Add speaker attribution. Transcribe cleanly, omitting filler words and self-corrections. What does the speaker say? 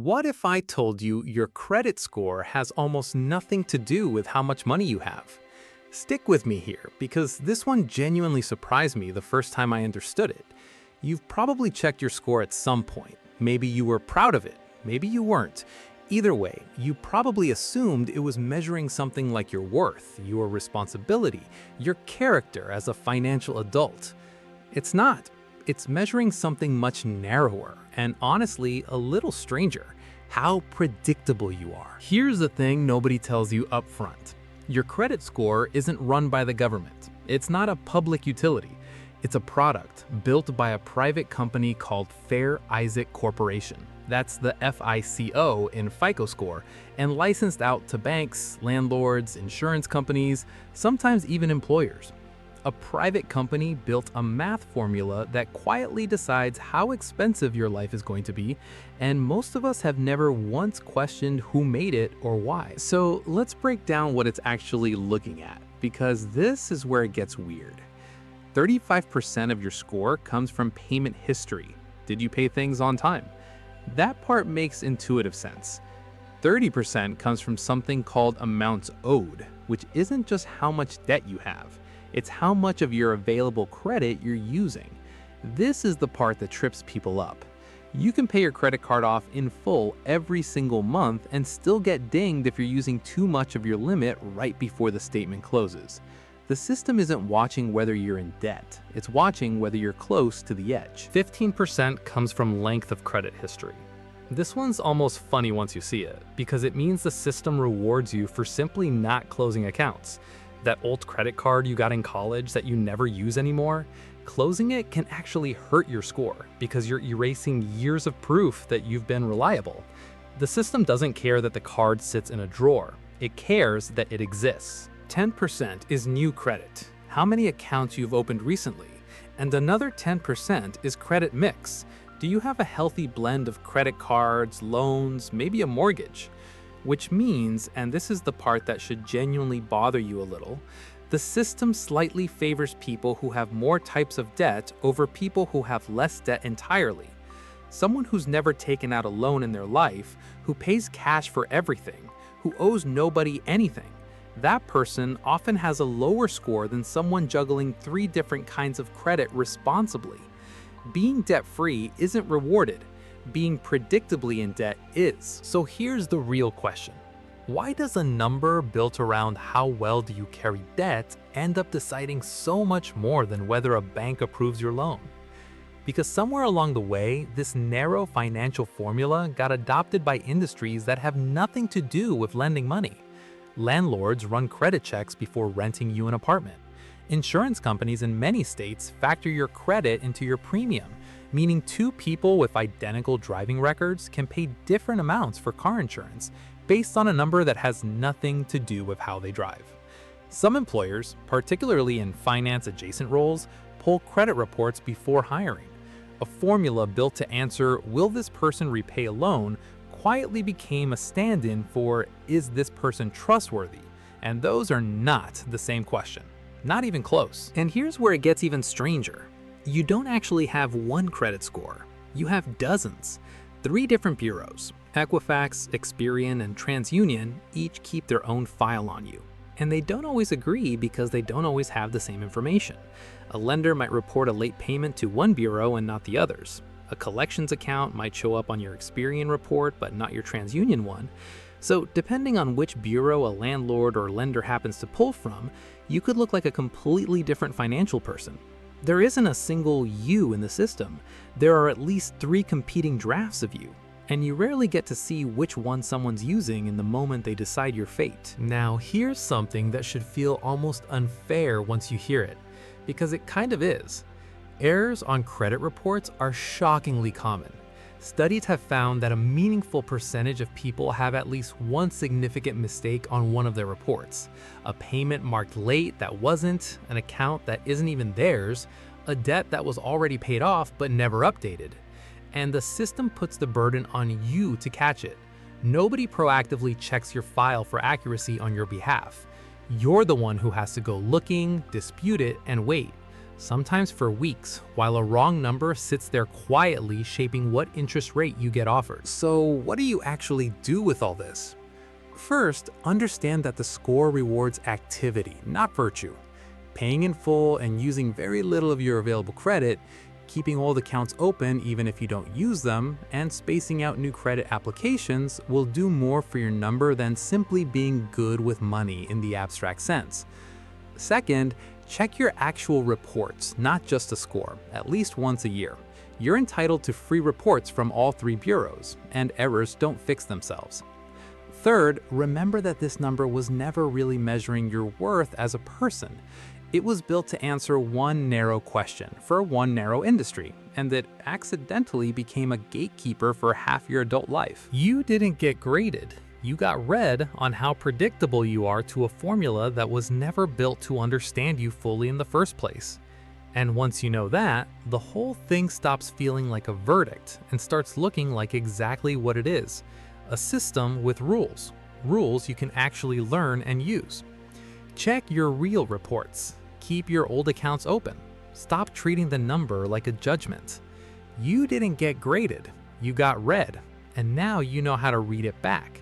Speaker 1: What if I told you your credit score has almost nothing to do with how much money you have? Stick with me here, because this one genuinely surprised me the first time I understood it. You've probably checked your score at some point. Maybe you were proud of it, maybe you weren't. Either way, you probably assumed it was measuring something like your worth, your responsibility, your character as a financial adult. It's not. It's measuring something much narrower and honestly a little stranger: how predictable you are. Here's the thing nobody tells you up front. Your credit score isn't run by the government. It's not a public utility. It's a product built by a private company called Fair Isaac Corporation. That's the FICO in FICO score, and licensed out to banks, landlords, insurance companies, sometimes even employers. A private company built a math formula that quietly decides how expensive your life is going to be, and most of us have never once questioned who made it or why. So let's break down what it's actually looking at, because this is where it gets weird. 35% of your score comes from payment history. Did you pay things on time? That part makes intuitive sense. 30% comes from something called amounts owed, which isn't just how much debt you have. It's how much of your available credit you're using. This is the part that trips people up. You can pay your credit card off in full every single month and still get dinged if you're using too much of your limit right before the statement closes. The system isn't watching whether you're in debt. It's watching whether you're close to the edge. 15% comes from length of credit history. This one's almost funny once you see it, because it means the system rewards you for simply not closing accounts. That old credit card you got in college that you never use anymore, closing it can actually hurt your score because you're erasing years of proof that you've been reliable. The system doesn't care that the card sits in a drawer. It cares that it exists. 10% is new credit, how many accounts you've opened recently, and another 10% is credit mix. Do you have a healthy blend of credit cards, loans, maybe a mortgage? Which means, and this is the part that should genuinely bother you a little, the system slightly favors people who have more types of debt over people who have less debt entirely. Someone who's never taken out a loan in their life, who pays cash for everything, who owes nobody anything, that person often has a lower score than someone juggling 3 different kinds of credit responsibly. Being debt-free isn't rewarded. Being predictably in debt is. So here's the real question. Why does a number built around how well do you carry debt end up deciding so much more than whether a bank approves your loan? Because somewhere along the way, this narrow financial formula got adopted by industries that have nothing to do with lending money. Landlords run credit checks before renting you an apartment. Insurance companies in many states factor your credit into your premium, meaning 2 people with identical driving records can pay different amounts for car insurance based on a number that has nothing to do with how they drive. Some employers, particularly in finance-adjacent roles, pull credit reports before hiring. A formula built to answer, will this person repay a loan, quietly became a stand-in for, is this person trustworthy? And those are not the same question. Not even close. And here's where it gets even stranger. You don't actually have one credit score. You have dozens. 3 different bureaus, Equifax, Experian, and TransUnion, each keep their own file on you. And they don't always agree because they don't always have the same information. A lender might report a late payment to one bureau and not the others. A collections account might show up on your Experian report but not your TransUnion one. So depending on which bureau a landlord or lender happens to pull from, you could look like a completely different financial person. There isn't a single you in the system. There are at least 3 competing drafts of you, and you rarely get to see which one someone's using in the moment they decide your fate. Now, here's something that should feel almost unfair once you hear it, because it kind of is. Errors on credit reports are shockingly common. Studies have found that a meaningful percentage of people have at least one significant mistake on one of their reports. A payment marked late that wasn't, an account that isn't even theirs, a debt that was already paid off but never updated. And the system puts the burden on you to catch it. Nobody proactively checks your file for accuracy on your behalf. You're the one who has to go looking, dispute it, and wait. sometimes for weeks, while a wrong number sits there quietly shaping what interest rate you get offered. So what do you actually do with all this? First, understand that the score rewards activity, not virtue. Paying in full and using very little of your available credit, keeping all the accounts open even if you don't use them, and spacing out new credit applications will do more for your number than simply being good with money in the abstract sense. Second, check your actual reports, not just a score, at least once a year. You're entitled to free reports from all three bureaus, and errors don't fix themselves. Third, remember that this number was never really measuring your worth as a person. It was built to answer one narrow question for one narrow industry, and that accidentally became a gatekeeper for half your adult life. You didn't get graded. You got read on how predictable you are to a formula that was never built to understand you fully in the first place. And once you know that, the whole thing stops feeling like a verdict and starts looking like exactly what it is: a system with rules. Rules you can actually learn and use. Check your real reports. Keep your old accounts open. Stop treating the number like a judgment. You didn't get graded. You got read, and now you know how to read it back.